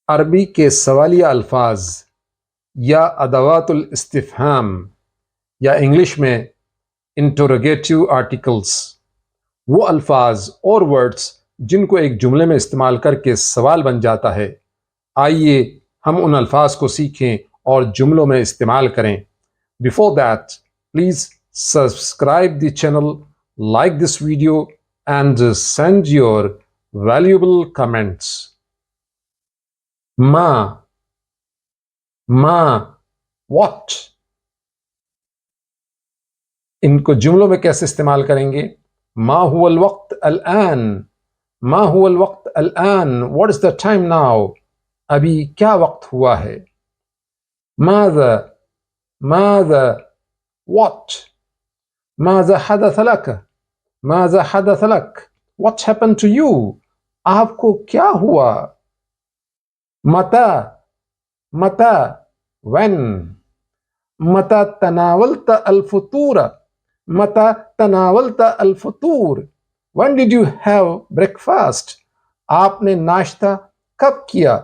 अरबी के सवालिया अल्फाज या अदवातुल इस्तिफ़हाम या इंग्लिश में इंटरोगेटिव आर्टिकल्स वो अल्फाज और वर्ड्स जिनको एक जुमले में इस्तेमाल करके सवाल बन जाता है। आइए हम उन अल्फाज को सीखें और जुमलों में इस्तेमाल करें। Before that please subscribe the channel, like this video and send your valuable comments. Ma, what? इनको जुमलों में कैसे इस्तेमाल करेंगे? मा हुवल वक्त अल-आन, मा हुवल वक्त अल-आन, what is the time now? अभी क्या वक्त हुआ है? माज़ा, माज़ा, व्हाट? माज़ा हदथ लक, माज़ा हदथ लक, व्हाट हैपेंड टू यू? आपको क्या हुआ? मता, मता, व्हेन? मता तनावलत अल-फुतूर, मता तनावलत अल-फुतूर, when did you have breakfast? आपने नाश्ता कब किया?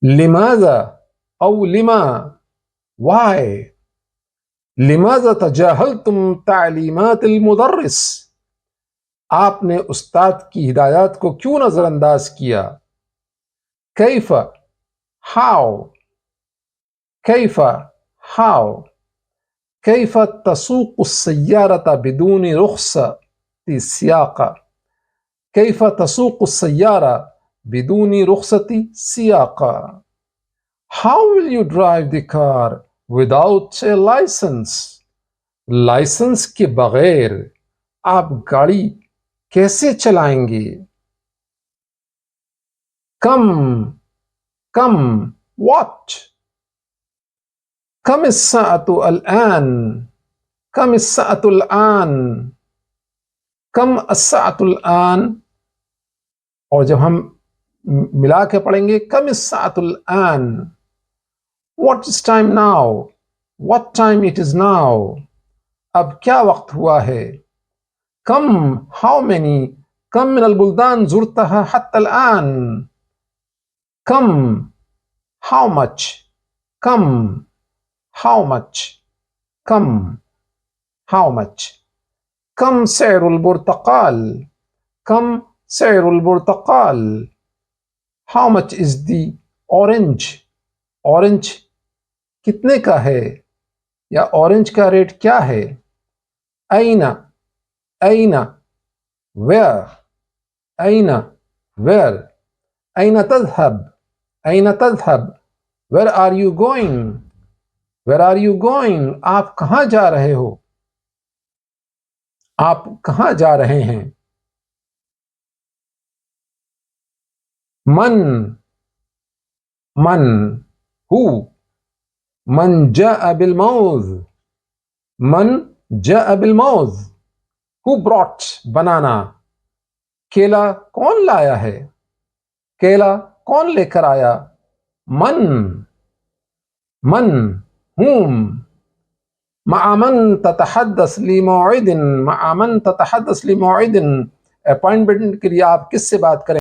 लिमाज़ा औ लिमा, व्हाई? लिमाज़ा तजाहलतुम तालीमात अल-मुदर्रिस, आपने उस्ताद की हिदायत को क्यों नजरअंदाज किया? कैफ, हाउ? कैफ, हाउ? कैफ तसूक़ु सय्यारता बिदूनी रुख़सती सियाक़ा, कैफ तसूक़ु सय्यारा बिदूनी रुख़सती सियाक़ा, how will you drive the car without a license? License के बगैर आप गाड़ी कैसे चलाएंगे? कम, कम, व्हाट? कम इस्साअतु अल-आन, कम इस्साअतु अल-आन, कम अस्साअतु अल-आन, और जब हम मिला के पढ़ेंगे कम इस्साअतु अल-आन, what is time now, what time it is now, अब क्या वक्त हुआ है? कम, हाउ मेनी, कम मिनल बुल्दान ज़ुरतहा हत्ता अल-आन, कम, हाउ मच, कम, how much, come, how much, कम सैरुल बुर्तकाल, कम सैरुल बुर्तकाल, how much is the orange, orange कितने का है या ऑरेंज का रेट क्या है? ऐना, ऐना, where, Anna, where, Anna तज़हब, Anna तज़हब, where are you going? Where are you going? आप कहां जा रहे हो? आप कहां जा रहे हैं? मन, मन, हु? मन जाअ बिल मौज़, मन जाअ बिल मौज़, हु ब्रॉट बनाना, केला कौन लाया है? केला कौन लेकर आया? मन, मन, whom? मअ मन ततहद्दस लिमौइदिन, मअ मन ततहद्दस लिमौइदिन, अपॉइंटमेंट के लिए आप किससे बात करें?